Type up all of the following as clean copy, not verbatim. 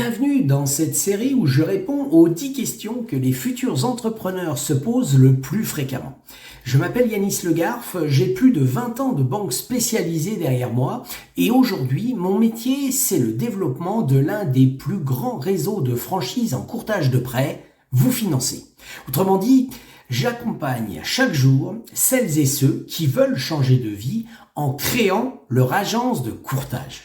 Bienvenue dans cette série où je réponds aux 10 questions que les futurs entrepreneurs se posent le plus fréquemment. Je m'appelle Yanis Le Garf, j'ai plus de 20 ans de banque spécialisée derrière moi et aujourd'hui, mon métier, c'est le développement de l'un des plus grands réseaux de franchises en courtage de prêts, vous financer. Autrement dit, j'accompagne chaque jour celles et ceux qui veulent changer de vie en créant leur agence de courtage.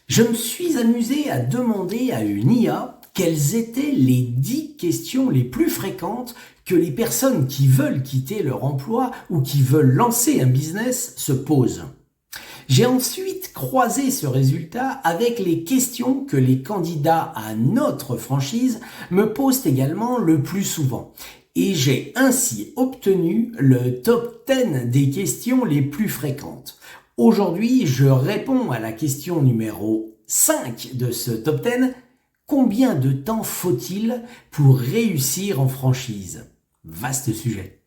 Je me suis amusé à demander à une IA quelles étaient les 10 questions les plus fréquentes que les personnes qui veulent quitter leur emploi ou qui veulent lancer un business se posent. J'ai ensuite croisé ce résultat avec les questions que les candidats à notre franchise me posent également le plus souvent. Et j'ai ainsi obtenu le top 10 des questions les plus fréquentes. Aujourd'hui, je réponds à la question numéro 5 de ce top 10. Combien de temps faut-il pour réussir en franchise? Vaste sujet.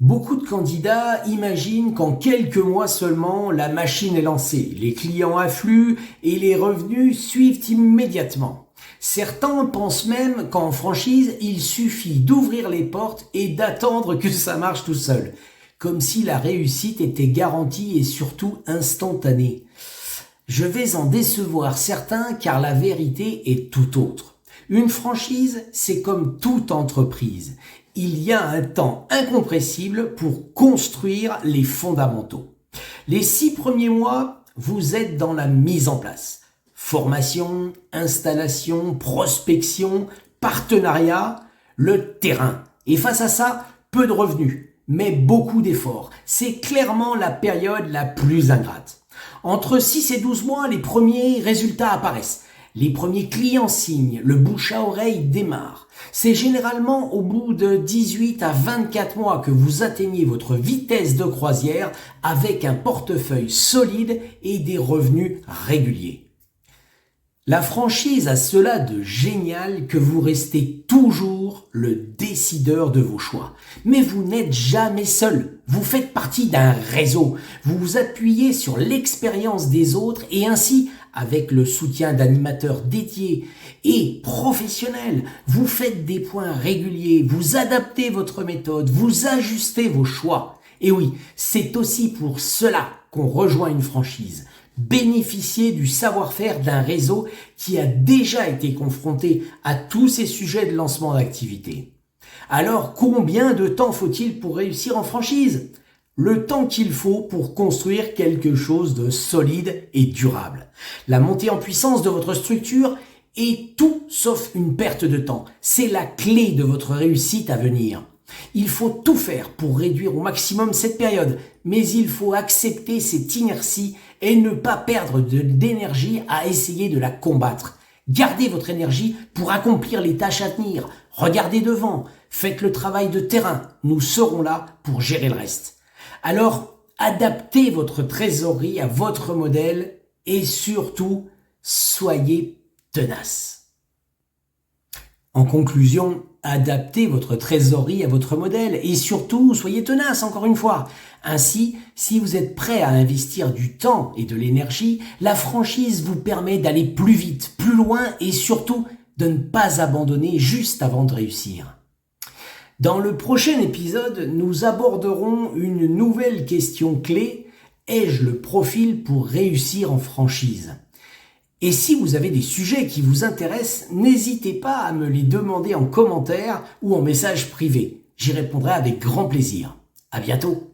Beaucoup de candidats imaginent qu'en quelques mois seulement, la machine est lancée. Les clients affluent et les revenus suivent immédiatement. Certains pensent même qu'en franchise, il suffit d'ouvrir les portes et d'attendre que ça marche tout seul. Comme si la réussite était garantie et surtout instantanée. Je vais en décevoir certains car la vérité est tout autre. Une franchise, c'est comme toute entreprise. Il y a un temps incompressible pour construire les fondamentaux. Les 6 premiers mois, vous êtes dans la mise en place. Formation, installation, prospection, partenariat, le terrain. Et face à ça, peu de revenus. Mais beaucoup d'efforts. C'est clairement la période la plus ingrate. Entre 6 et 12 mois, les premiers résultats apparaissent. Les premiers clients signent, le bouche à oreille démarre. C'est généralement au bout de 18 à 24 mois que vous atteignez votre vitesse de croisière avec un portefeuille solide et des revenus réguliers. La franchise a cela de génial que vous restez toujours le décideur de vos choix. Mais vous n'êtes jamais seul. Vous faites partie d'un réseau. Vous vous appuyez sur l'expérience des autres et ainsi, avec le soutien d'animateurs dédiés et professionnels, vous faites des points réguliers, vous adaptez votre méthode, vous ajustez vos choix. Et oui, c'est aussi pour cela qu'on rejoint une franchise. Bénéficier du savoir-faire d'un réseau qui a déjà été confronté à tous ces sujets de lancement d'activité. Alors, combien de temps faut-il pour réussir en franchise? Le temps qu'il faut pour construire quelque chose de solide et durable. La montée en puissance de votre structure est tout sauf une perte de temps. C'est la clé de votre réussite à venir. Il faut tout faire pour réduire au maximum cette période, mais il faut accepter cette inertie et ne pas perdre d'énergie à essayer de la combattre. Gardez votre énergie pour accomplir les tâches à tenir. Regardez devant, faites le travail de terrain. Nous serons là pour gérer le reste. Alors, adaptez votre trésorerie à votre modèle et surtout, soyez tenace. En conclusion, adaptez votre trésorerie à votre modèle et surtout, soyez tenace encore une fois. Ainsi, si vous êtes prêt à investir du temps et de l'énergie, la franchise vous permet d'aller plus vite, plus loin et surtout de ne pas abandonner juste avant de réussir. Dans le prochain épisode, nous aborderons une nouvelle question clé. Ai-je le profil pour réussir en franchise ? Et si vous avez des sujets qui vous intéressent, n'hésitez pas à me les demander en commentaire ou en message privé. J'y répondrai avec grand plaisir. À bientôt.